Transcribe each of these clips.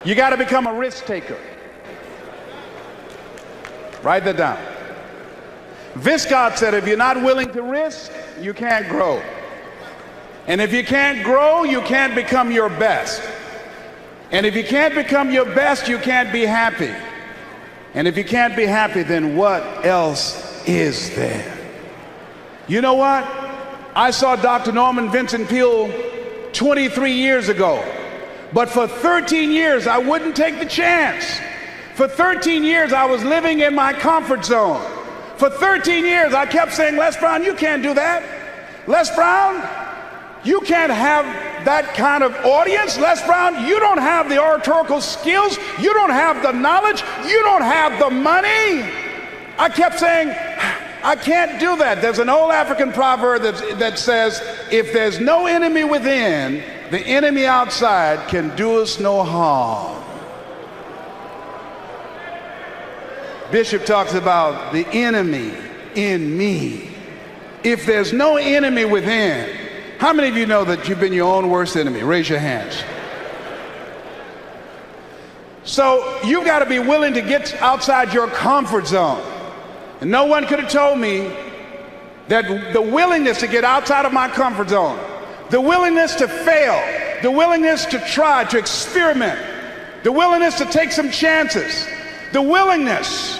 You got to become a risk taker. Write that down. Viscott said, if you're not willing to risk, you can't grow. And if you can't grow, you can't become your best. And if you can't become your best, you can't be happy. And if you can't be happy, then what else is there? You know what? I saw Dr. Norman Vincent Peale 23 years ago. But for 13 years, I wouldn't take the chance. For 13 years, I was living in my comfort zone. For 13 years, I kept saying, Les Brown, you can't do that. Les Brown, you can't have that kind of audience. Les Brown, you don't have the oratorical skills. You don't have the knowledge. You don't have the money. I kept saying, I can't do that. There's an old African proverb that says, if there's no enemy within, the enemy outside can do us no harm. Bishop talks about the enemy in me. If there's no enemy within, how many of you know that you've been your own worst enemy? Raise your hands. So you've got to be willing to get outside your comfort zone. And no one could have told me that the willingness to get outside of my comfort zone, the willingness to fail, the willingness to try, to experiment, the willingness to take some chances, the willingness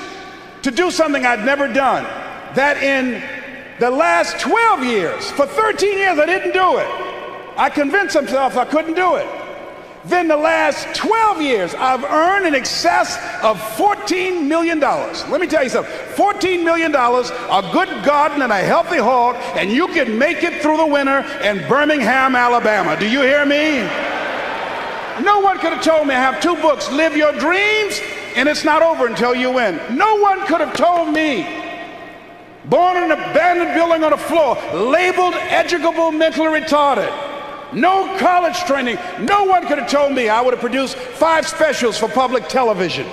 to do something I'd never done, that in the last 12 years, for 13 years I didn't do it. I convinced myself I couldn't do it. Then the last 12 years, I've earned in excess of $14 million. Let me tell you something, $14 million, a good garden and a healthy hog, and you can make it through the winter in Birmingham, Alabama. Do you hear me? No one could have told me I have 2 books, Live Your Dreams, and It's Not Over Until You Win. No one could have told me, born in an abandoned building on a floor, labeled educable mentally retarded, no college training. No one could have told me I would have produced 5 specials for public television.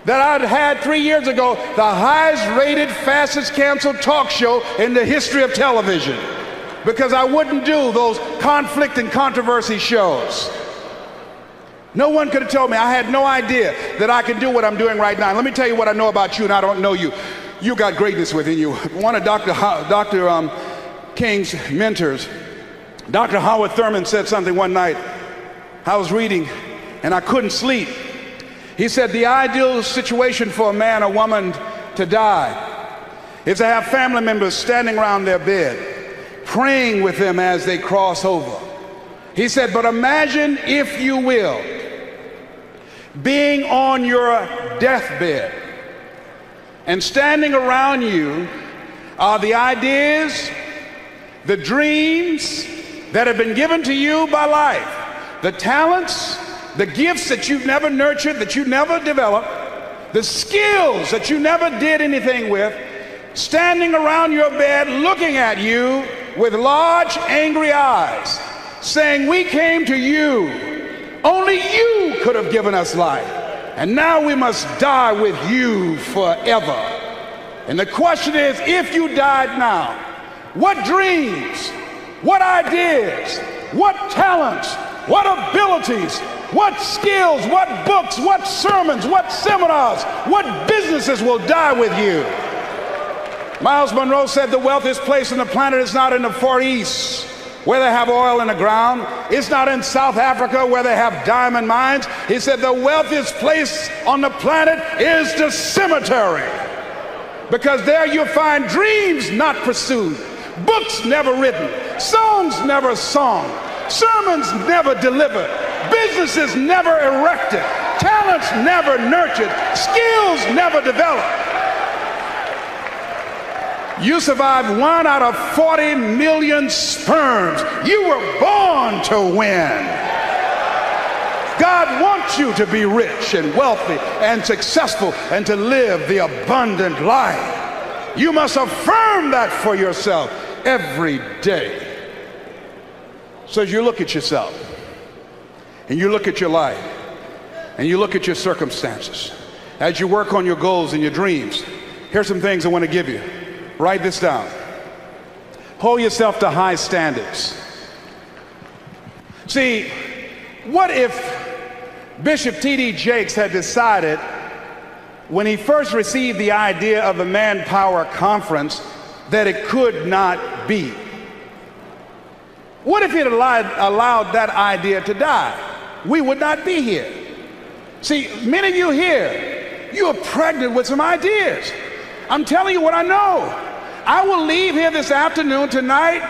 That I'd had 3 years ago the highest rated, fastest canceled talk show in the history of television. Because I wouldn't do those conflict and controversy shows. No one could have told me. I had no idea that I could do what I'm doing right now. Let me tell you what I know about you, and I don't know you. You got greatness within you. One of Dr. King's mentors, Dr. Howard Thurman, said something one night. I was reading and I couldn't sleep. He said the ideal situation for a man or woman to die is to have family members standing around their bed, praying with them as they cross over. He said, but imagine, if you will, being on your deathbed, and standing around you are the ideas, the dreams that have been given to you by life, the talents, the gifts that you've never nurtured, that you never developed, the skills that you never did anything with, standing around your bed looking at you with large, angry eyes, saying, we came to you. Only you could have given us life. And now we must die with you forever. And the question is, if you died now, what dreams, what ideas, what talents, what abilities, what skills, what books, what sermons, what seminars, what businesses will die with you? Miles Monroe said the wealthiest place on the planet is not in the Far East, where they have oil in the ground. It's not in South Africa where they have diamond mines. He said the wealthiest place on the planet is the cemetery, because there you'll find dreams not pursued, books never written, songs never sung, sermons never delivered, businesses never erected, talents never nurtured, skills never developed. You survived 1 out of 40 million sperms. You were born to win. God wants you to be rich and wealthy and successful and to live the abundant life. You must affirm that for yourself every day. So as you look at yourself and you look at your life and you look at your circumstances, as you work on your goals and your dreams, here's some things I want to give you. Write this down. Hold yourself to high standards. See, what if Bishop T.D. Jakes had decided when he first received the idea of the Manpower Conference that it could not be. What if he had allowed that idea to die? We would not be here. See, many of you here, you are pregnant with some ideas. I'm telling you what I know. I will leave here this afternoon, tonight,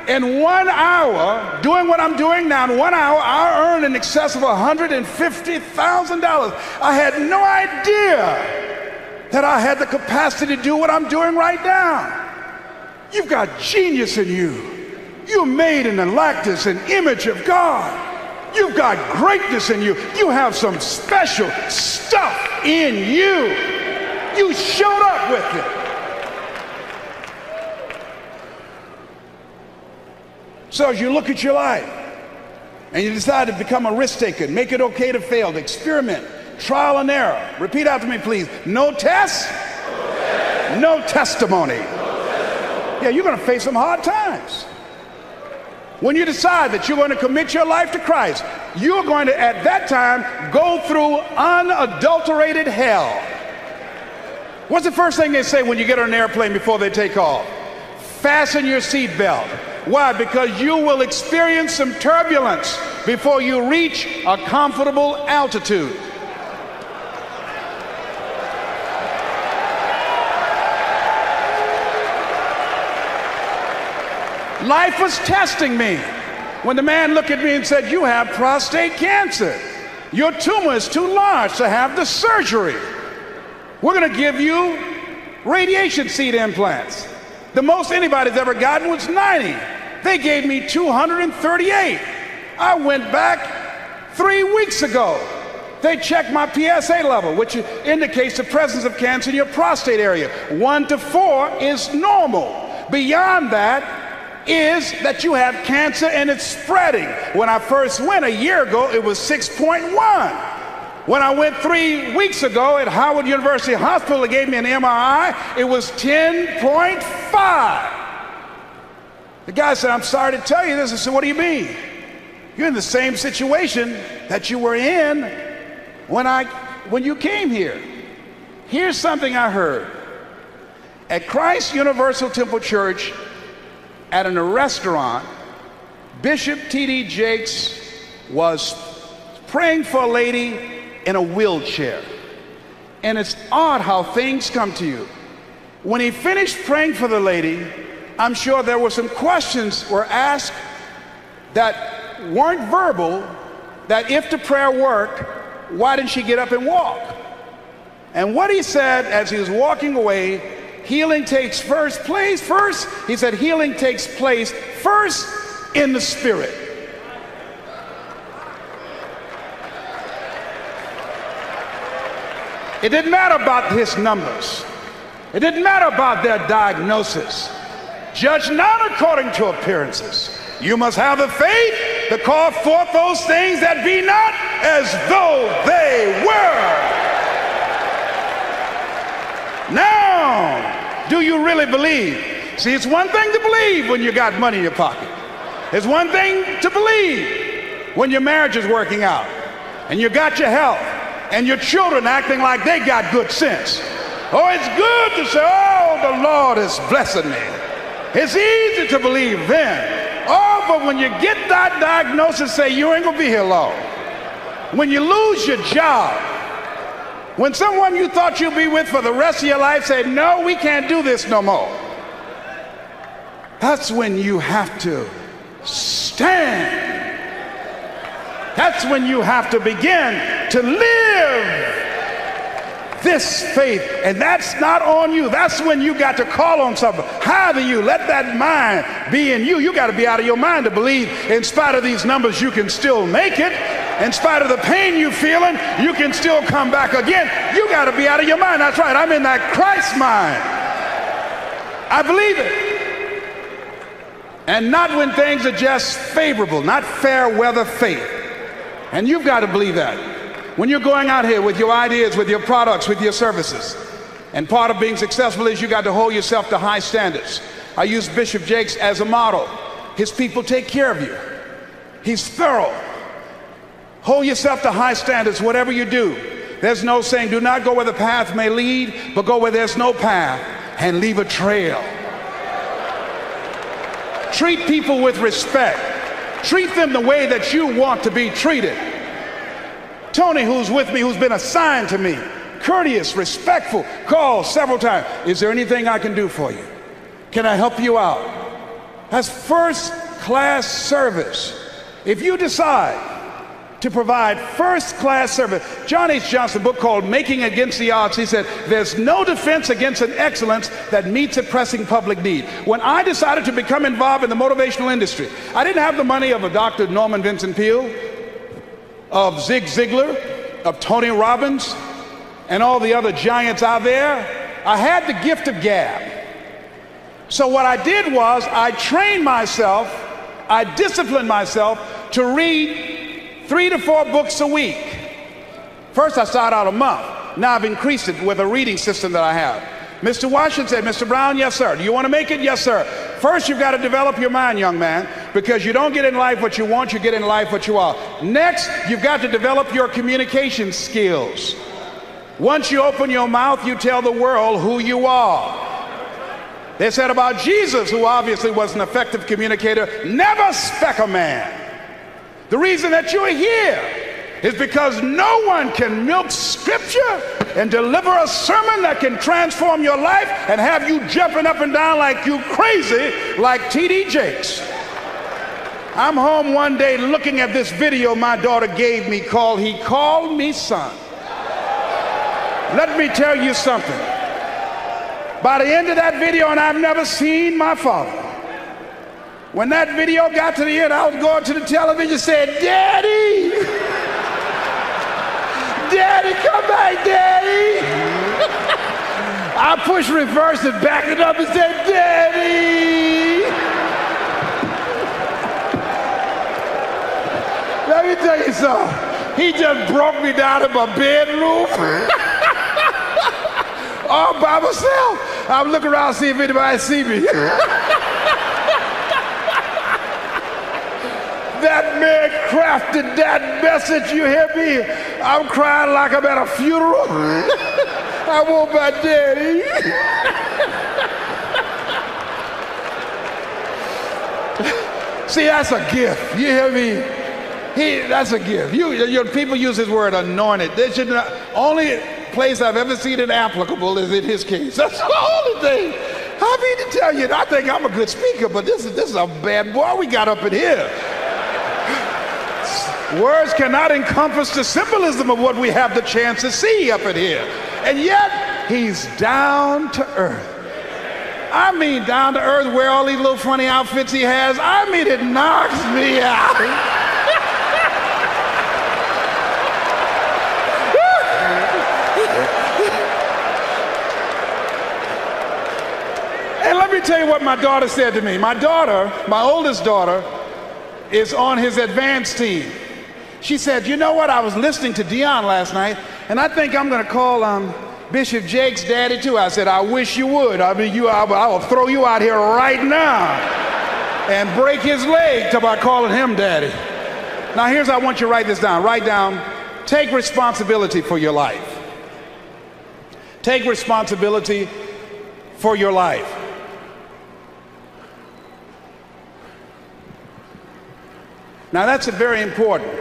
in 1 hour, doing what I'm doing now. In 1 hour, I'll earn in excess of $150,000. I had no idea that I had the capacity to do what I'm doing right now. You've got genius in you. You're made in the likeness and image of God. You've got greatness in you. You have some special stuff in you. You showed up with it. So as you look at your life and you decide to become a risk taker, make it okay to fail, to experiment, trial and error. Repeat after me, please. No test, no testimony. Yeah, you're going to face some hard times. When you decide that you're going to commit your life to Christ, you're going to, at that time, go through unadulterated hell. What's the first thing they say when you get on an airplane before they take off? Fasten your seatbelt. Why? Because you will experience some turbulence before you reach a comfortable altitude. Life was testing me when the man looked at me and said, "You have prostate cancer. Your tumor is too large to have the surgery. We're going to give you radiation seed implants." The most anybody's ever gotten was 90. They gave me 238. I went back 3 weeks ago. They checked my PSA level, which indicates the presence of cancer in your prostate area. 1 to 4 is normal. Beyond that is that you have cancer and it's spreading. When I first went a year ago, it was 6.1. When I went 3 weeks ago at Howard University Hospital, they gave me an MRI, it was 10.5. The guy said, "I'm sorry to tell you this." I said, "What do you mean?" "You're in the same situation that you were in when you came here." Here's something I heard. At Christ Universal Temple Church, at a restaurant, Bishop T.D. Jakes was praying for a lady in a wheelchair. And it's odd how things come to you. When he finished praying for the lady, I'm sure there were some questions were asked that weren't verbal, that if the prayer worked, why didn't she get up and walk? And what he said as he was walking away, healing takes first place. He said healing takes place first in the spirit. It didn't matter about his numbers. It didn't matter about their diagnosis. Judge not according to appearances. You must have the faith to call forth those things that be not as though they were. Now, do you really believe? See, it's one thing to believe when you got money in your pocket. It's one thing to believe when your marriage is working out and you got your health and your children acting like they got good sense. Oh, it's good to say, "Oh, the Lord is blessing me." It's easy to believe then. Oh, but when you get that diagnosis, say, you ain't gonna be here long. When you lose your job, when someone you thought you'd be with for the rest of your life said, "No, we can't do this no more," that's when you have to stand. That's when you have to begin to live this faith, and that's not on you. That's when you got to call on something higher than you. Let that mind be in you. You got to be out of your mind to believe in spite of these numbers you can still make it. In spite of the pain you're feeling, you can still come back again. You got to be out of your mind. That's right. I'm in that Christ mind. I believe it. And not when things are just favorable, not fair weather faith. And you've got to believe that. When you're going out here with your ideas, with your products, with your services, and part of being successful is you got to hold yourself to high standards. I use Bishop Jakes as a model. His people take care of you. He's thorough. Hold yourself to high standards, whatever you do. There's no saying, do not go where the path may lead, but go where there's no path and leave a trail. Treat people with respect. Treat them the way that you want to be treated. Tony, who's with me, who's been assigned to me, courteous, respectful, called several times. Is there anything I can do for you? Can I help you out? That's first-class service. If you decide to provide first-class service, John H. Johnson, a book called Making Against the Odds, he said, there's no defense against an excellence that meets a pressing public need. When I decided to become involved in the motivational industry, I didn't have the money of a Dr. Norman Vincent Peale, of Zig Ziglar, of Tony Robbins, and all the other giants out there. I had the gift of gab. So what I did was I trained myself, I disciplined myself to read 3 to 4 books a week. First I started out a month. Now I've increased it with a reading system that I have. Mr. Washington said, Mr. Brown, yes sir. Do you want to make it? Yes sir. First you've got to develop your mind, young man, because you don't get in life what you want, you get in life what you are. Next, you've got to develop your communication skills. Once you open your mouth, you tell the world who you are. They said about Jesus, who obviously was an effective communicator, never speck a man. The reason that you're here is because no one can milk scripture and deliver a sermon that can transform your life and have you jumping up and down like you crazy, like T.D. Jakes. I'm home one day looking at this video my daughter gave me called He Called Me Son. Let me tell you something. By the end of that video, and I've never seen my father, when that video got to the end, I was going to the television and said, Daddy, Daddy, come back, Daddy. I pushed reverse and backed it up and said, Daddy. Let me tell you something. He just broke me down in my bedroom. All by myself. I'm looking around to see if anybody see me. That man crafted that message, you hear me? I'm crying like I'm at a funeral. I want my daddy. See, that's a gift. You hear me? That's a gift. People use his word anointed. They should not, only place I've ever seen it applicable is in his case. That's the only thing. I mean to tell you, I think I'm a good speaker, but this is a bad boy we got up in here. Words cannot encompass the symbolism of what we have the chance to see up in here. And yet, he's down to earth. I mean down to earth, wear all these little funny outfits he has. I mean, it knocks me out. And let me tell you what my daughter said to me. My daughter, my oldest daughter, is on his advanced team. She said, you know what, I was listening to Dion last night, and I think I'm going to call Bishop Jakes daddy too. I said, I wish you would. I mean, I will throw you out here right now and break his leg till I calling him daddy. Now here's, I want you to write this down. Write down, take responsibility for your life. Take responsibility for your life. Now that's very important.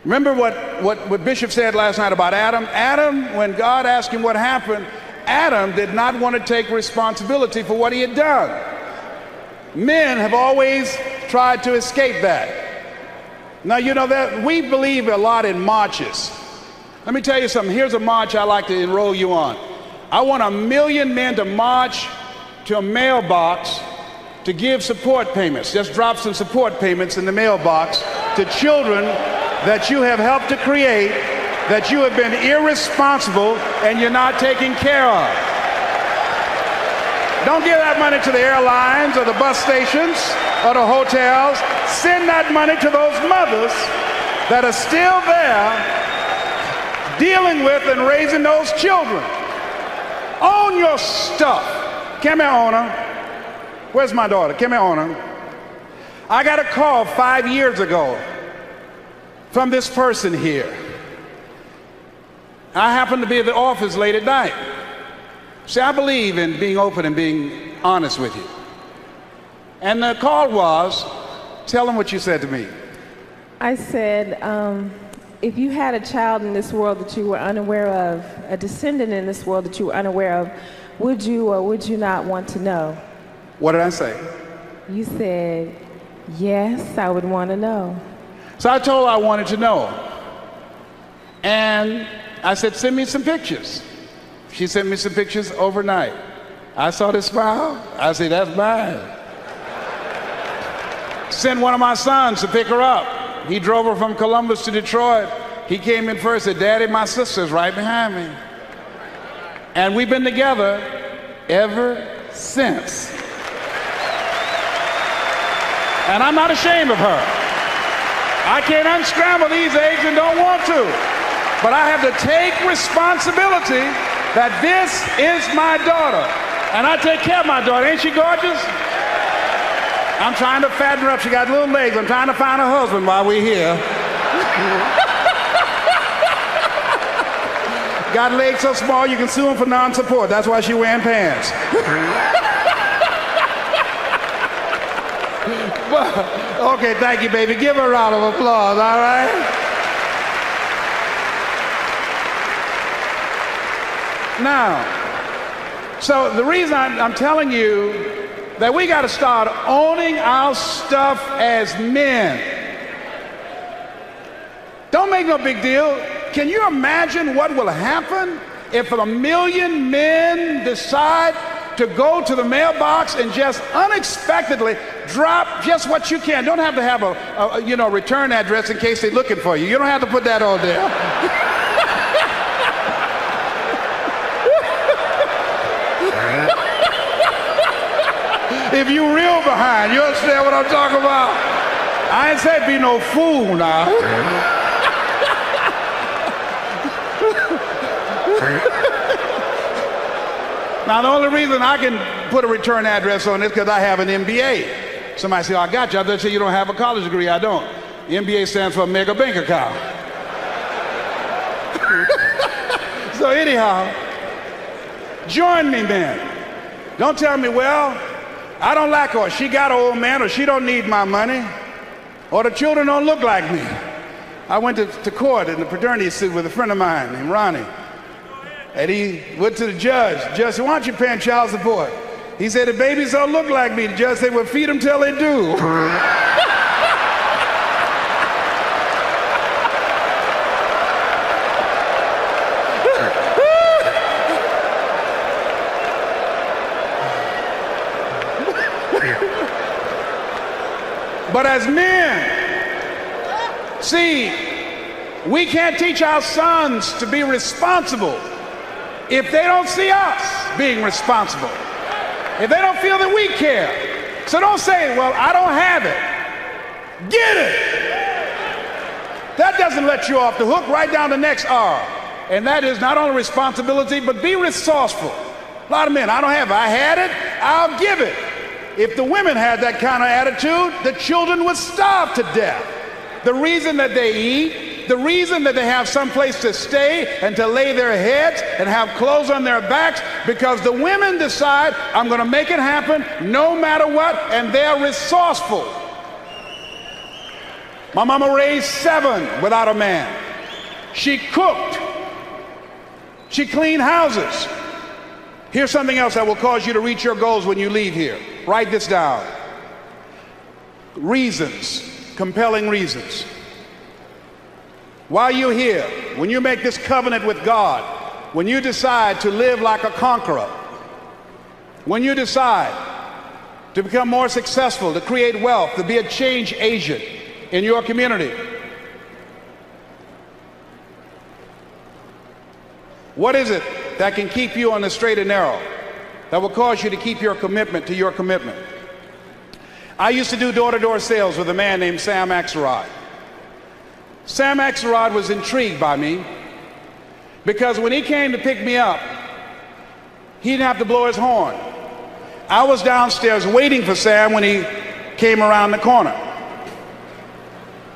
Remember what Bishop said last night about Adam? Adam, when God asked him what happened, Adam did not want to take responsibility for what he had done. Men have always tried to escape that. Now you know that we believe a lot in marches. Let me tell you something. Here's a march I like to enroll you on. I want 1 million men to march to a mailbox to give support payments. Just drop some support payments in the mailbox to children that you have helped to create, that you have been irresponsible and you're not taking care of. Don't give that money to the airlines or the bus stations or the hotels. Send that money to those mothers that are still there dealing with and raising those children. Own your stuff. Come here, owner. Where's my daughter? Come here, owner. I got a call 5 years ago from this person here. I happened to be at the office late at night. See, I believe in being open and being honest with you. And the call was, tell them what you said to me. I said, if you had a child in this world that you were unaware of, a descendant in this world that you were unaware of, would you or would you not want to know? What did I say? You said, yes, I would want to know. So I told her I wanted to know. And I said, send me some pictures. She sent me some pictures overnight. I saw this smile. I said, that's mine. Sent one of my sons to pick her up. He drove her from Columbus to Detroit. He came in first, said, Daddy, my sister's right behind me. And we've been together ever since. And I'm not ashamed of her. I can't unscramble these eggs and don't want to. But I have to take responsibility that this is my daughter. And I take care of my daughter. Ain't she gorgeous? I'm trying to fatten her up. She got little legs. I'm trying to find a husband while we're here. Got legs so small you can sue him for non-support. That's why she wearing pants. Okay, thank you, baby. Give her a round of applause, all right? Now, so the reason I'm telling you that we got to start owning our stuff as men. Don't make no big deal. Can you imagine what will happen if 1 million men decide to go to the mailbox and just unexpectedly drop just what you can? Don't have to have a return address in case they're looking for you. You don't have to put that on there. If you real behind, you understand what I'm talking about? I ain't said be no fool now. Now, the only reason I can put a return address on this is because I have an MBA. Somebody say, oh, I got you. I thought you don't have a college degree. I don't. The MBA stands for mega bank account. So anyhow, join me, men. Don't tell me, well, I don't like her. She got an old man, or she don't need my money, or the children don't look like me. I went to court in the fraternity suit with a friend of mine named Ronnie. And he went to the judge. The judge said, why aren't you paying child support? He said, the babies don't look like me. The judge said, well, feed them till they do. But as men, see, we can't teach our sons to be responsible if they don't see us being responsible, if they don't feel that we care. So don't say, well, I don't have it. Get it. That doesn't let you off the hook. Right down the next R. And that is not only responsibility, but be resourceful. A lot of men, I don't have it. I had it, I'll give it. If the women had that kind of attitude, the children would starve to death. The reason that they eat, the reason that they have some place to stay and to lay their heads and have clothes on their backs, because the women decide, I'm going to make it happen no matter what, and they're resourceful. My mama raised 7 without a man. She cooked. She cleaned houses. Here's something else that will cause you to reach your goals when you leave here. Write this down. Reasons, compelling reasons. While you're here, when you make this covenant with God, when you decide to live like a conqueror, when you decide to become more successful, to create wealth, to be a change agent in your community, what is it that can keep you on the straight and narrow, that will cause you to keep your commitment to your commitment? I used to do door-to-door sales with a man named Sam Axelrod. Sam Axelrod was intrigued by me because when he came to pick me up, he didn't have to blow his horn. I was downstairs waiting for Sam when he came around the corner.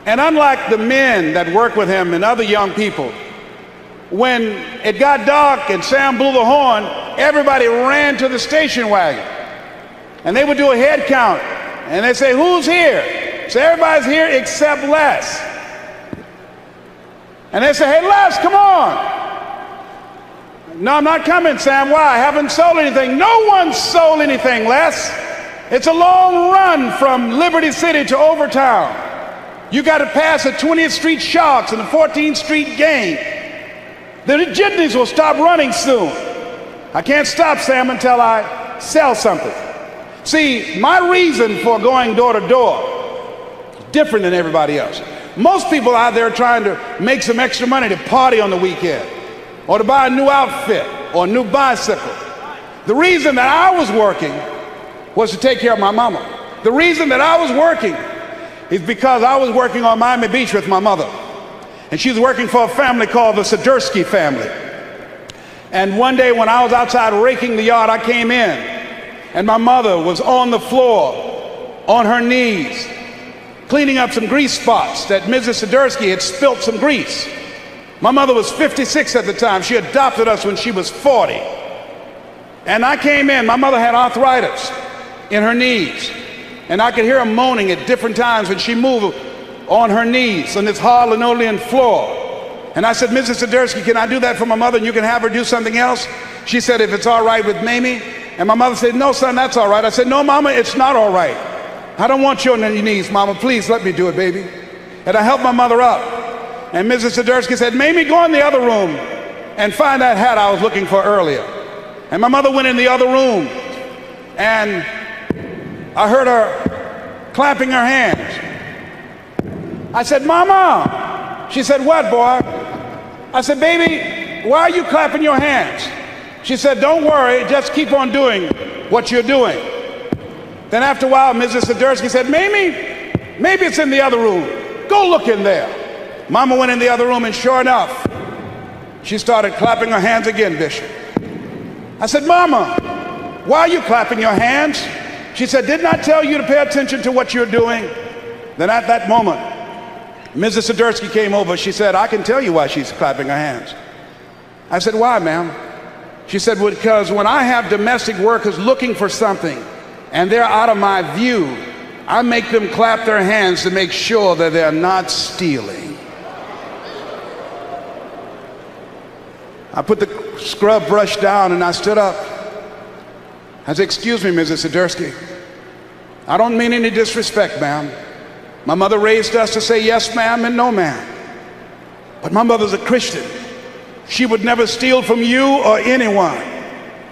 And unlike the men that work with him and other young people, when it got dark and Sam blew the horn, everybody ran to the station wagon. And they would do a head count. And they'd say, who's here? So everybody's here except Les. And they say, hey, Les, come on. No, I'm not coming, Sam. Why? I haven't sold anything. No one sold anything, Les. It's a long run from Liberty City to Overtown. You got to pass the 20th Street Sharks and the 14th Street Gang. The jitneys will stop running soon. I can't stop, Sam, until I sell something. See, my reason for going door to door is different than everybody else. Most people out there are trying to make some extra money to party on the weekend, or to buy a new outfit or a new bicycle. The reason that I was working was to take care of my mama. The reason that I was working is because I was working on Miami Beach with my mother. And she was working for a family called the Sidursky family. And one day when I was outside raking the yard, I came in and my mother was on the floor, on her knees, cleaning up some grease spots that Mrs. Sidursky had spilt some grease. My mother was 56 at the time. She adopted us when she was 40. And I came in, my mother had arthritis in her knees. And I could hear her moaning at different times when she moved on her knees on this hard linoleum floor. And I said, Mrs. Sidursky, can I do that for my mother and you can have her do something else? She said, if it's all right with Mamie. And my mother said, no, son, that's all right. I said, no, Mama, it's not all right. I don't want you on your knees, Mama. Please let me do it, baby. And I helped my mother up. And Mrs. Sidursky said, Mamie, go in the other room and find that hat I was looking for earlier. And my mother went in the other room and I heard her clapping her hands. I said, Mama. She said, what, boy? I said, baby, why are you clapping your hands? She said, don't worry, just keep on doing what you're doing. Then after a while, Mrs. Sidursky said, Mamie, maybe it's in the other room. Go look in there. Mama went in the other room and sure enough, she started clapping her hands again, Bishop. I said, Mama, why are you clapping your hands? She said, didn't I tell you to pay attention to what you're doing? Then at that moment, Mrs. Sidursky came over. She said, I can tell you why she's clapping her hands. I said, why, ma'am? She said, well, because when I have domestic workers looking for something and they're out of my view, I make them clap their hands to make sure that they're not stealing. I put the scrub brush down and I stood up. I said, excuse me, Mrs. Sidursky. I don't mean any disrespect, ma'am. My mother raised us to say yes, ma'am, and no, ma'am. But my mother's a Christian. She would never steal from you or anyone.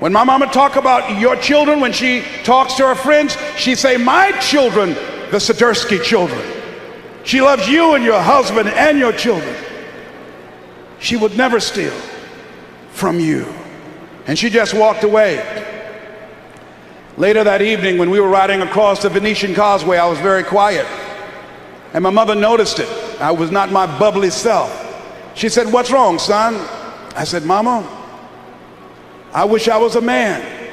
When my mama talk about your children, when she talks to her friends, she say, my children, the Sidursky children. She loves you and your husband and your children. She would never steal from you. And she just walked away. Later that evening, when we were riding across the Venetian Causeway, I was very quiet. And my mother noticed it. I was not my bubbly self. She said, what's wrong, son? I said, Mama, I wish I was a man.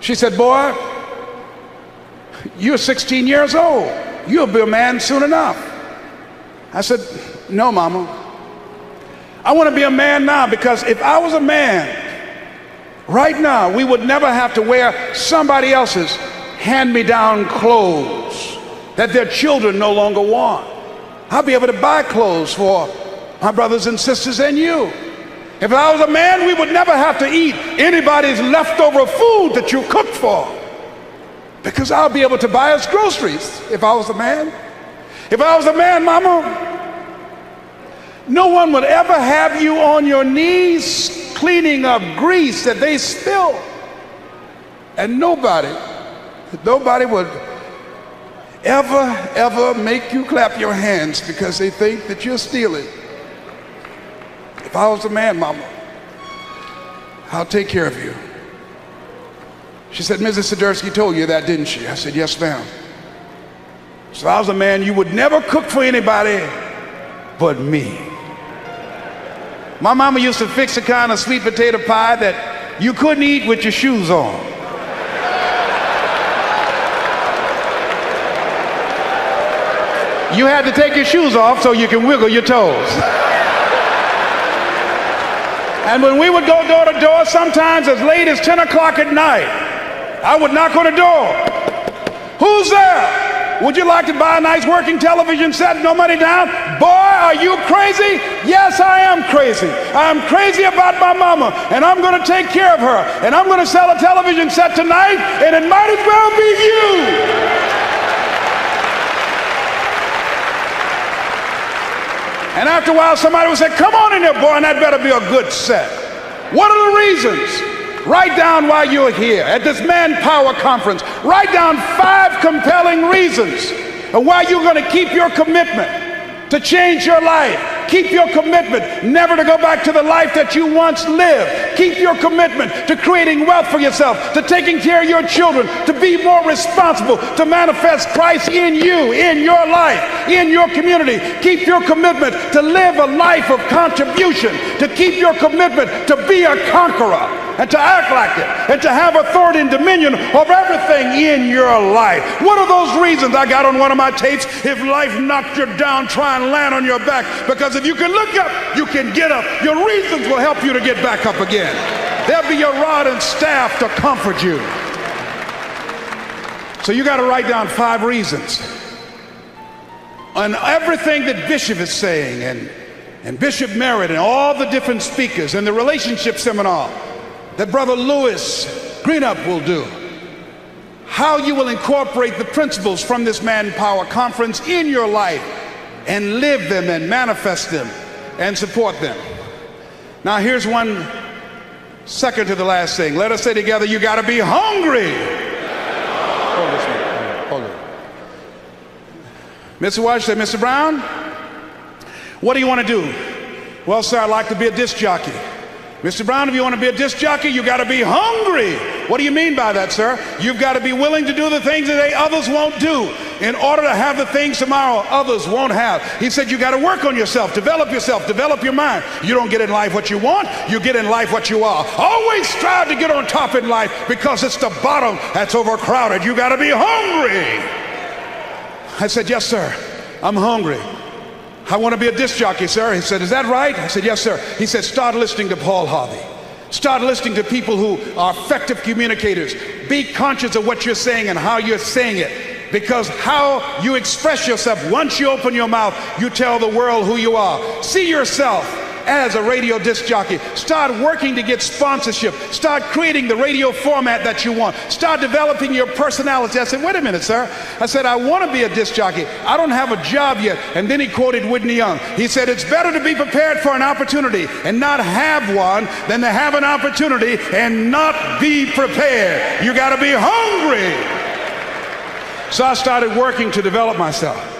She said, boy, you're 16 years old. You'll be a man soon enough. I said, no, Mama. I want to be a man now because if I was a man, right now, we would never have to wear somebody else's hand-me-down clothes that their children no longer want. I'll be able to buy clothes for my brothers and sisters and you. If I was a man, we would never have to eat anybody's leftover food that you cooked for, because I'll be able to buy us groceries if I was a man. If I was a man, Mama, no one would ever have you on your knees cleaning up grease that they spill. And nobody would ever make you clap your hands because they think that you're stealing. If I was a man, Mama, I'll take care of you. She said, Mrs. Sidursky told you that, didn't she? I said, yes, ma'am. So if I was a man, you would never cook for anybody but me. My mama used to fix a kind of sweet potato pie that you couldn't eat with your shoes on. you had to take your shoes off so you can wiggle your toes. And when we would go door to door, sometimes as late as 10 o'clock at night, I would knock on the door. Who's there? Would you like to buy a nice working television set? No money down? Boy, are you crazy? Yes, I am crazy. I'm crazy about my mama, and I'm going to take care of her. And I'm going to sell a television set tonight, and it might as well be you. And after a while, somebody would say, come on in there, boy, and that better be a good set. What are the reasons? Write down while you're here at this Manpower Conference. Write down 5 compelling reasons of why you're going to keep your commitment to change your life. Keep your commitment never to go back to the life that you once lived. Keep your commitment to creating wealth for yourself, to taking care of your children, to be more responsible, to manifest Christ in you, in your life, in your community. Keep your commitment to live a life of contribution, to keep your commitment to be a conqueror, and to act like it, and to have authority and dominion over everything in your life. What are those reasons? I got on one of my tapes, if life knocked you down, try and land on your back, because if you can look up, you can get up. Your reasons will help you to get back up again. They'll be your rod and staff to comfort you. So you got to write down 5 reasons on everything that Bishop is saying, and Bishop Merritt and all the different speakers and the relationship seminar that Brother Lewis Greenup will do, how you will incorporate the principles from this Manpower Conference in your life and live them and manifest them and support them. Now here's one second to the last thing. Let us say together, you got to be hungry. Hold this one. Hold it. Mr. Washington, Mr. Brown, what do you want to do? Well, sir, I'd like to be a disc jockey. Mr. Brown, if you want to be a disc jockey, you got to be hungry. What do you mean by that, sir? You've got to be willing to do the things that others won't do in order to have the things tomorrow others won't have. He said you got to work on yourself, develop your mind. You don't get in life what you want, you get in life what you are. Always strive to get on top in life, because it's the bottom that's overcrowded. You got to be hungry. I said, yes, sir, I'm hungry. I want to be a disc jockey, sir. He said, is that right? I said, yes, sir. He said, start listening to Paul Harvey. Start listening to people who are effective communicators. Be conscious of what you're saying and how you're saying it, because how you express yourself, once you open your mouth, you tell the world who you are. See yourself as a radio disc jockey. Start working to get sponsorship. Start creating the radio format that you want. Start developing your personality. I said, wait a minute, sir. I said, I want to be a disc jockey. I don't have a job yet. And then he quoted Whitney Young. He said, it's better to be prepared for an opportunity and not have one than to have an opportunity and not be prepared. You got to be hungry. So I started working to develop myself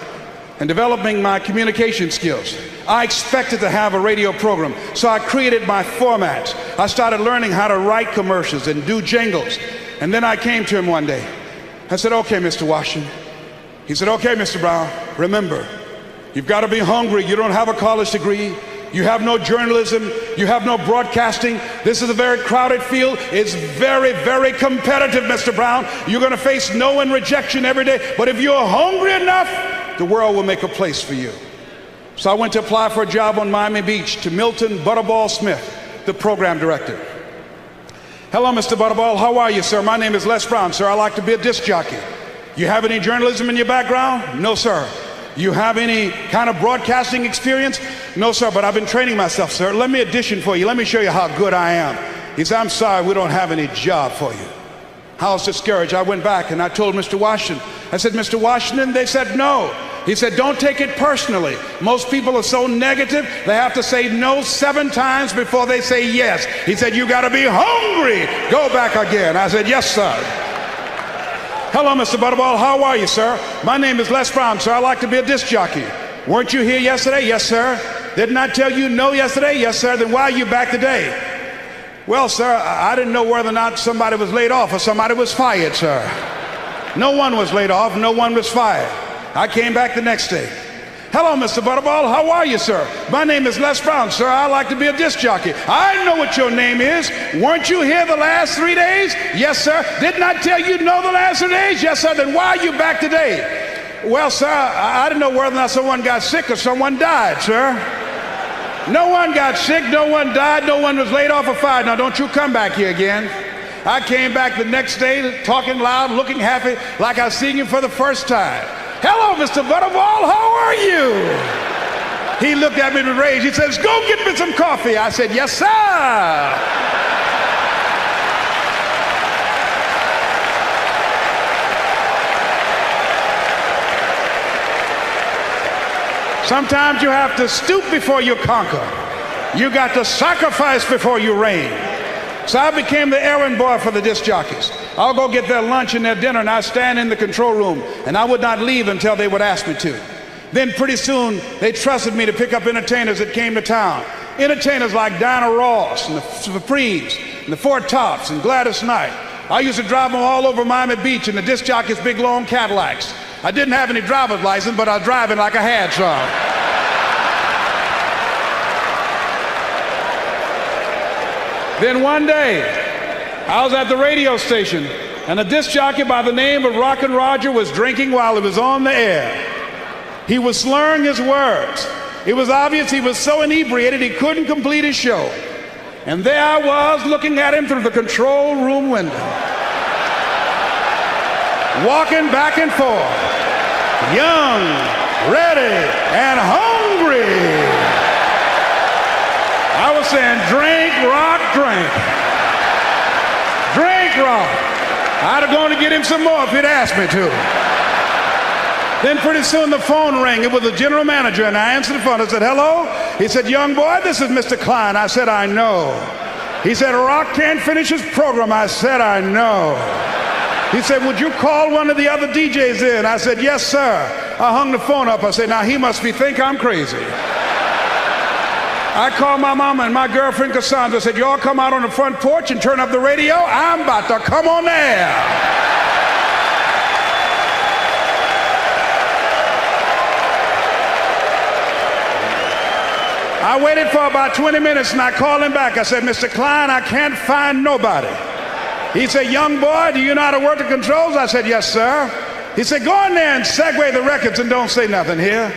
and developing my communication skills. I expected to have a radio program, so I created my formats. I started learning how to write commercials and do jingles. And then I came to him one day. I said, okay, Mr. Washington. He said, okay, Mr. Brown, remember, you've got to be hungry. You don't have a college degree. You have no journalism. You have no broadcasting. This is a very crowded field. It's very, very competitive, Mr. Brown. You're going to face no and rejection every day. But if you're hungry enough, the world will make a place for you. So I went to apply for a job on Miami Beach to Milton Butterball Smith, the program director. Hello, Mr. Butterball. How are you, sir? My name is Les Brown, sir. I like to be a disc jockey. You have any journalism in your background? No, sir. You have any kind of broadcasting experience? No, sir, but I've been training myself, sir. Let me audition for you. Let me show you how good I am. He said, I'm sorry, we don't have any job for you. I was discouraged. I went back and I told Mr. Washington. I said, Mr. Washington, they said no. He said, don't take it personally. Most people are so negative, they have to say no 7 times before they say yes. He said, you got to be hungry. Go back again. I said, yes, sir. Hello, Mr. Butterball. How are you, sir? My name is Les Brown, sir. I like to be a disc jockey. Weren't you here yesterday? Yes, sir. Didn't I tell you no yesterday? Yes, sir. Then why are you back today? Well, sir, I didn't know whether or not somebody was laid off or somebody was fired, sir. No one was laid off. No one was fired. I came back the next day. Hello, Mr. Butterball. How are you, sir? My name is Les Brown, sir. I like to be a disc jockey. I know what your name is. Weren't you here the last 3 days? Yes, sir. Didn't I tell you no the last 3 days? Yes, sir. Then why are you back today? Well, sir, I didn't know whether or not someone got sick or someone died, sir. No one got sick, no one died, no one was laid off or fired. Now, don't you come back here again. I came back the next day talking loud, looking happy, like I seen you for the first time. Hello, Mr. Butterball, how are you? He looked at me with rage. He says, go get me some coffee. I said, yes, sir. Sometimes you have to stoop before you conquer. You got to sacrifice before you reign. So I became the errand boy for the disc jockeys. I'll go get their lunch and their dinner, and I stand in the control room, and I would not leave until they would ask me to. Then pretty soon, they trusted me to pick up entertainers that came to town. Entertainers like Diana Ross and the Supremes and the Four Tops and Gladys Knight. I used to drive them all over Miami Beach in the disc jockeys' big long Cadillacs. I didn't have any driver's license, but I was driving like I had some. Then one day, I was at the radio station, and a disc jockey by the name of Rockin' Roger was drinking while he was on the air. He was slurring his words. It was obvious he was so inebriated he couldn't complete his show. And there I was looking at him through the control room window, walking back and forth, young, ready, and hungry. I was saying, drink, rock, drink. Drink, rock. I'd have gone to get him some more if he'd asked me to. Then pretty soon the phone rang. It was the general manager, and I answered the phone. I said, hello? He said, young boy, this is Mr. Klein. I said, I know. He said, Rock can't finish his program. I said, I know. He said, would you call one of the other DJs in? I said, yes, sir. I hung the phone up. I said, now he must think I'm crazy. I called my mama and my girlfriend Cassandra. Said, y'all come out on the front porch and turn up the radio. I'm about to come on air. I waited for about 20 minutes and I called him back. I said, Mr. Klein, I can't find nobody. He said, young boy, do you know how to work the controls? I said, yes, sir. He said, go in there and segue the records and don't say nothing here.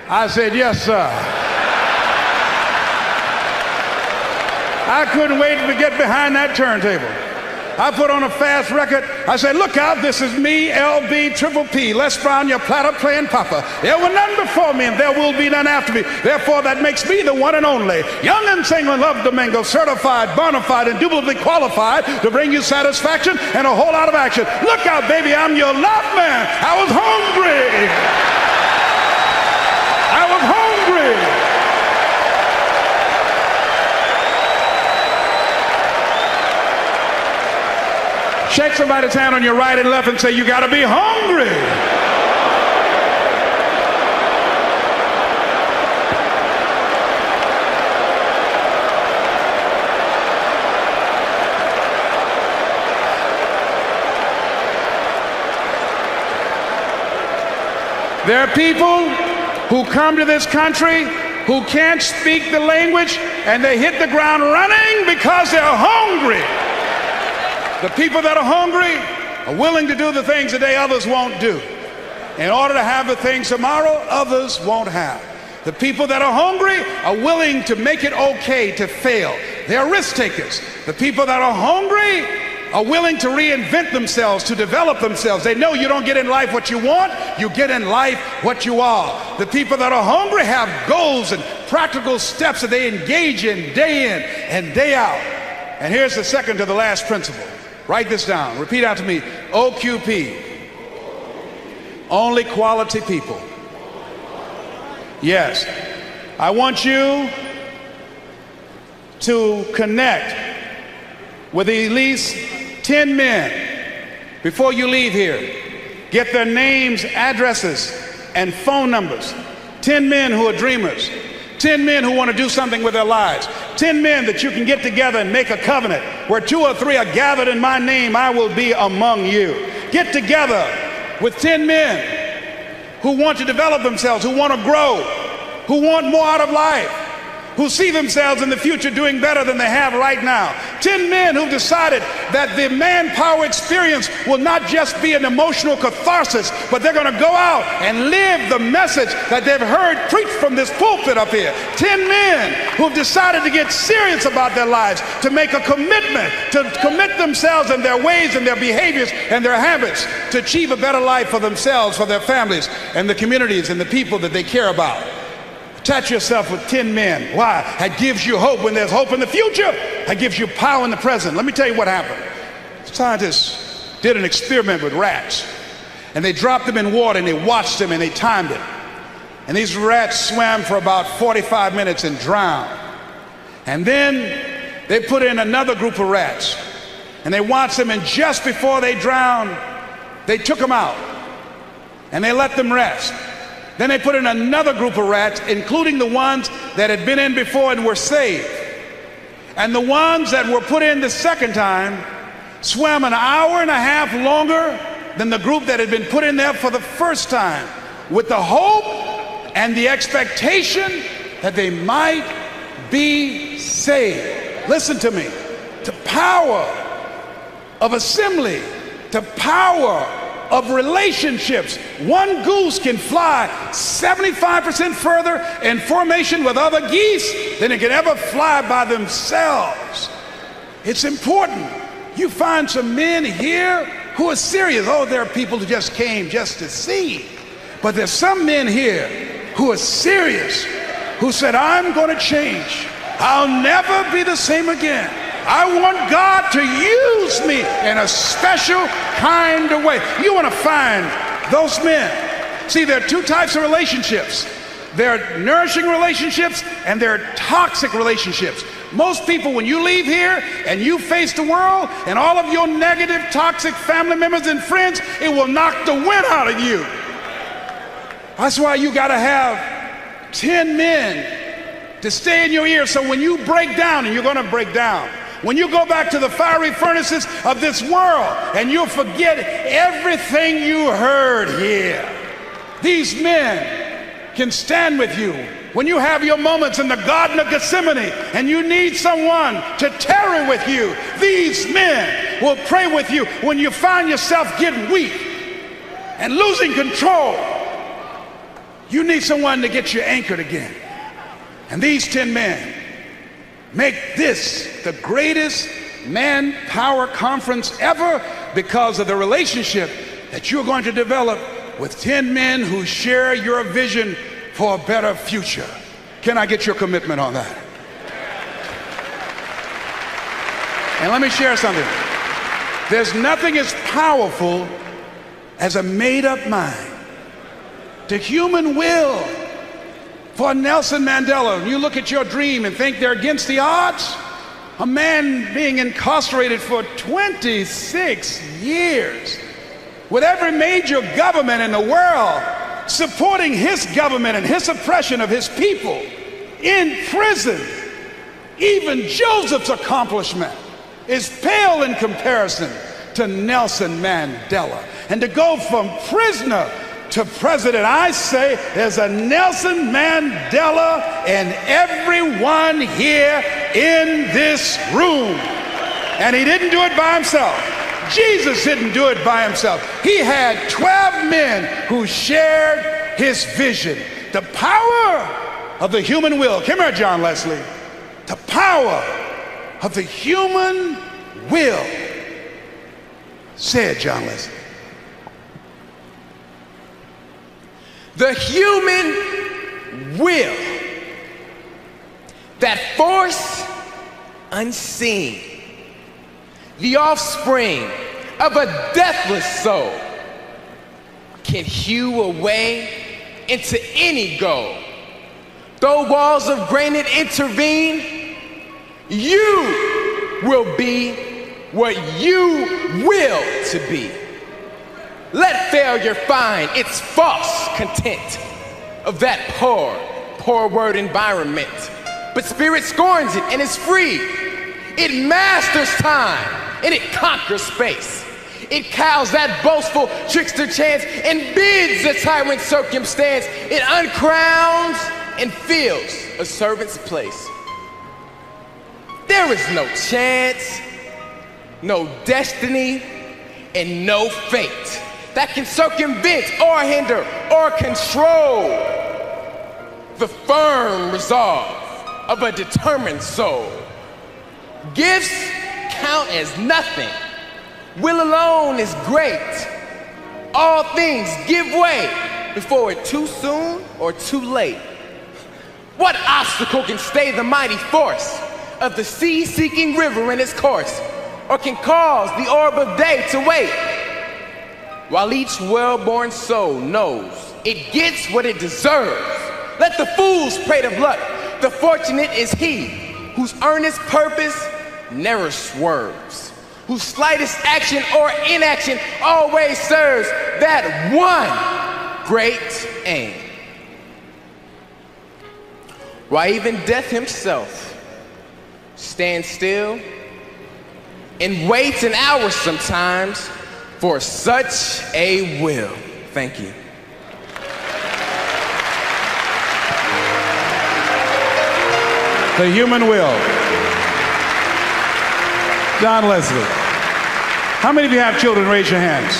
I said, yes, sir. I couldn't wait to get behind that turntable. I put on a fast record. I said, look out, this is me, LB, Triple P, Les Brown, your platter playing papa. There were none before me and there will be none after me. Therefore, that makes me the one and only. Young and single, love Domingo, certified, bona fide, indubitably qualified to bring you satisfaction and a whole lot of action. Look out, baby, I'm your love man. I was hungry. I was hungry. Shake somebody's hand on your right and left and say, you got to be hungry. There are people who come to this country who can't speak the language and they hit the ground running because they're hungry. The people that are hungry are willing to do the things today others won't do in order to have the things tomorrow others won't have. The people that are hungry are willing to make it okay to fail. They're risk takers. The people that are hungry are willing to reinvent themselves, to develop themselves. They know you don't get in life what you want, you get in life what you are. The people that are hungry have goals and practical steps that they engage in and day out. And here's the second to the last principle. Write this down. Repeat after me. OQP. Only quality people. Yes. I want you to connect with at least 10 men before you leave here. Get their names, addresses, and phone numbers. 10 men who are dreamers. 10 men who want to do something with their lives. 10 men that you can get together and make a covenant. Where 2 or 3 are gathered in my name, I will be among you. Get together with 10 men who want to develop themselves, who want to grow, who want more out of life. who see themselves in the future doing better than they have right now. 10 men who've decided that the manpower experience will not just be an emotional catharsis, but they're going to go out and live the message that they've heard preached from this pulpit up here. 10 men who've decided to get serious about their lives, to make a commitment, to commit themselves and their ways and their behaviors and their habits to achieve a better life for themselves, for their families, and the communities and the people that they care about. Attach yourself with 10 men. Why? That gives you hope when there's hope in the future. That gives you power in the present. Let me tell you what happened. Scientists did an experiment with rats, and they dropped them in water and they watched them and they timed it. And these rats swam for about 45 minutes and drowned. And then they put in another group of rats and they watched them, and just before they drowned, they took them out and they let them rest. Then they put in another group of rats, including the ones that had been in before and were saved. And the ones that were put in the second time swam an hour and a half longer than the group that had been put in there for the first time, with the hope and the expectation that they might be saved. Listen to me. To power of assembly, to power of relationships. One goose can fly 75% further in formation with other geese than it can ever fly by themselves. It's important. You find some men here who are serious. Oh, there are people who just came just to see. But there's some men here who are serious, who said, I'm going to change. I'll never be the same again. I want God to use me in a special kind of way. You want to find those men. See, there are two types of relationships. There are nourishing relationships and there are toxic relationships. Most people, when you leave here and you face the world and all of your negative, toxic family members and friends, it will knock the wind out of you. That's why you got to have 10 men to stay in your ear, so when you break down, and you're going to break down, when you go back to the fiery furnaces of this world and you'll forget everything you heard here, these men can stand with you. When you have your moments in the Garden of Gethsemane and you need someone to tarry with you, these men will pray with you when you find yourself getting weak and losing control. You need someone to get you anchored again. And these 10 men make this the greatest manpower conference ever because of the relationship that you're going to develop with 10 men who share your vision for a better future. Can I get your commitment on that? And let me share something. There's nothing as powerful as a made-up mind. The human will. For Nelson Mandela, you look at your dream and think they're against the odds. A man being incarcerated for 26 years, with every major government in the world supporting his government and his oppression of his people, in prison. Even Joseph's accomplishment is pale in comparison to Nelson Mandela. And to go from prisoner to president, I say there's a Nelson Mandela in everyone here in this room. And he didn't do it by himself. Jesus didn't do it by himself. He had 12 men who shared his vision. The power of the human will. Come here, John Leslie. The power of the human will. Say it, John Leslie. The human will, that force unseen, the offspring of a deathless soul, can hew a way into any goal. Though walls of granite intervene, you will be what you will to be. Let failure find its false content of that poor word environment. But spirit scorns it and is free. It masters time and it conquers space. It cows that boastful trickster chance and bids the tyrant circumstance. It uncrowns and fills a servant's place. There is no chance, no destiny, and no fate that can circumvent or hinder or control the firm resolve of a determined soul. Gifts count as nothing. Will alone is great. All things give way before it's too soon or too late. What obstacle can stay the mighty force of the sea-seeking river in its course, or can cause the orb of day to wait? While each well-born soul knows it gets what it deserves. Let the fools prate of luck. The fortunate is he whose earnest purpose never swerves, whose slightest action or inaction always serves that one great aim. Why even death himself stands still and waits an hour sometimes for such a will. Thank you. The human will. John Leslie. How many of you have children? Raise your hands.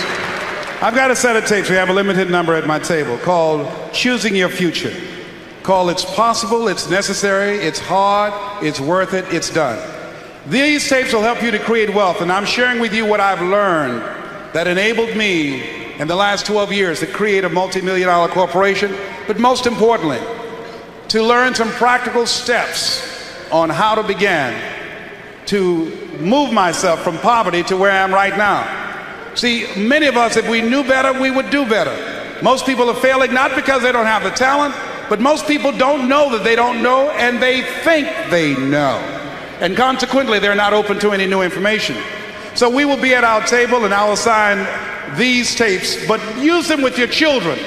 I've got a set of tapes. We have a limited number at my table called Choosing Your Future. Called It's Possible, It's Necessary, It's Hard, It's Worth It, It's Done. These tapes will help you to create wealth, and I'm sharing with you what I've learned that enabled me in the last 12 years to create a multi-million-dollar corporation, but most importantly, to learn some practical steps on how to begin to move myself from poverty to where I am right now. See, many of us, if we knew better, we would do better. Most people are failing not because they don't have the talent, but most people don't know that they don't know, and they think they know. And consequently, they're not open to any new information. So we will be at our table, and I'll assign these tapes, but use them with your children.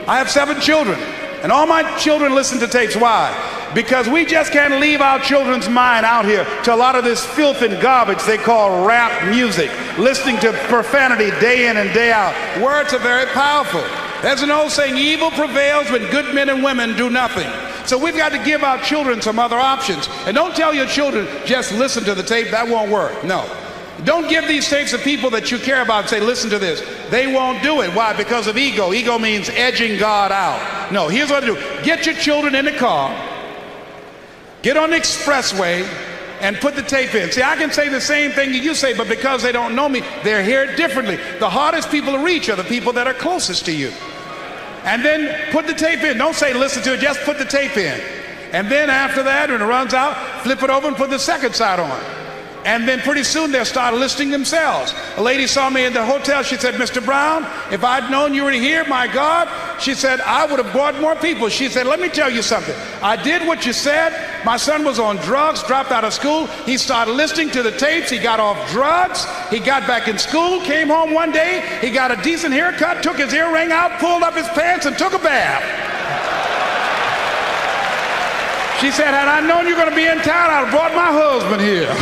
I have 7 children, and all my children listen to tapes. Why? Because we just can't leave our children's mind out here to a lot of this filth and garbage they call rap music, listening to profanity day in and day out. Words are very powerful. There's an old saying, evil prevails when good men and women do nothing. So we've got to give our children some other options. And don't tell your children, just listen to the tape, that won't work. No. Don't give these tapes to people that you care about and say, listen to this. They won't do it. Why? Because of ego. Ego means edging God out. No, here's what to do. Get your children in the car, get on the expressway, and put the tape in. See, I can say the same thing that you say, but because they don't know me, they're here differently. The hardest people to reach are the people that are closest to you. And then put the tape in. Don't say listen to it, just put the tape in. And then after that, when it runs out, flip it over and put the second side on. And then pretty soon they'll start listening themselves. A lady saw me in the hotel. She said, Mr. Brown, if I'd known you were here, my God, she said, I would have brought more people. She said, let me tell you something. I did what you said. My son was on drugs, dropped out of school. He started listening to the tapes. He got off drugs. He got back in school, came home one day. He got a decent haircut, took his earring out, pulled up his pants, and took a bath. She said, had I known you were going to be in town, I'd have brought my husband here.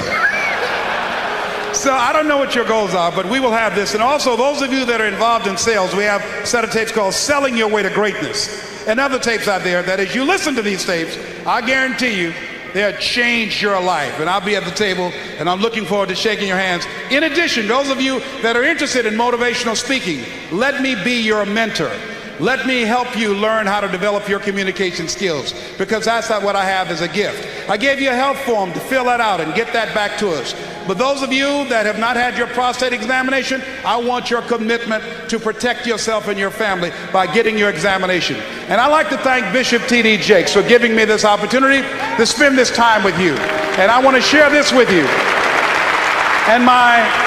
So I don't know what your goals are, but we will have this. And also, those of you that are involved in sales, we have a set of tapes called Selling Your Way to Greatness. And other tapes out there that as you listen to these tapes, I guarantee you, they'll change your life. And I'll be at the table, and I'm looking forward to shaking your hands. In addition, those of you that are interested in motivational speaking, let me be your mentor. Let me help you learn how to develop your communication skills, because that's not what I have as a gift. I gave you a health form to fill that out and get that back to us. But those of you that have not had your prostate examination, I want your commitment to protect yourself and your family by getting your examination. And I'd like to thank Bishop T.D. Jakes for giving me this opportunity to spend this time with you. And I want to share this with you. And my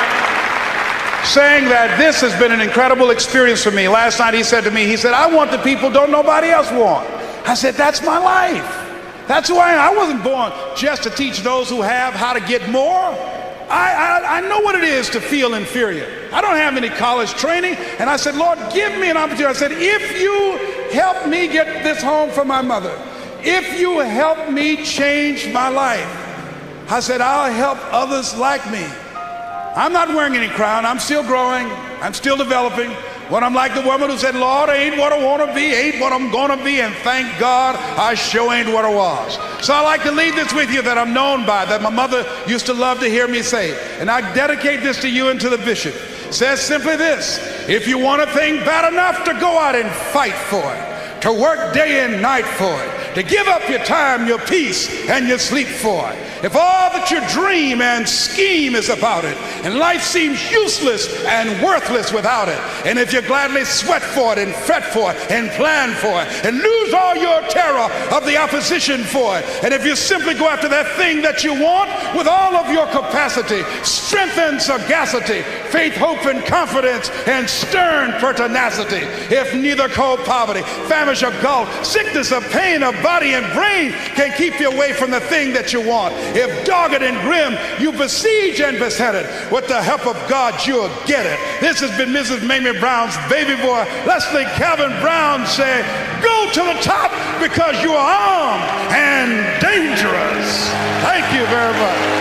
saying that this has been an incredible experience for me. Last night he said to me, he said, I want the people don't nobody else want. I said, that's my life. That's who I am. I wasn't born just to teach those who have how to get more. I know what it is to feel inferior. I don't have any college training. And I said, Lord, give me an opportunity. I said, if you help me get this home for my mother, if you help me change my life, I said, I'll help others like me. I'm not wearing any crown. I'm still growing. I'm still developing. When I'm like the woman who said, Lord, I ain't what I want to be, ain't what I'm going to be, and thank God I sure ain't what I was. So I like to leave this with you that I'm known by, that my mother used to love to hear me say. And I dedicate this to you and to the bishop. It says simply this: if you want a thing bad enough to go out and fight for it, to work day and night for it, to give up your time, your peace, and your sleep for it, if all that you dream and scheme is about it, and life seems useless and worthless without it, and if you gladly sweat for it and fret for it and plan for it and lose all your terror of the opposition for it, and if you simply go after that thing that you want with all of your capacity, strength and sagacity, faith, hope, and confidence, and stern pertinacity, if neither cold poverty, famish or gulf, sickness or pain of body and brain can keep you away from the thing that you want, if dogged and grim you besiege and beset it, with the help of God you'll get it. This has been Mrs. Mamie Brown's baby boy, Leslie Calvin Brown, say, go to the top because you are armed and dangerous. Thank you very much.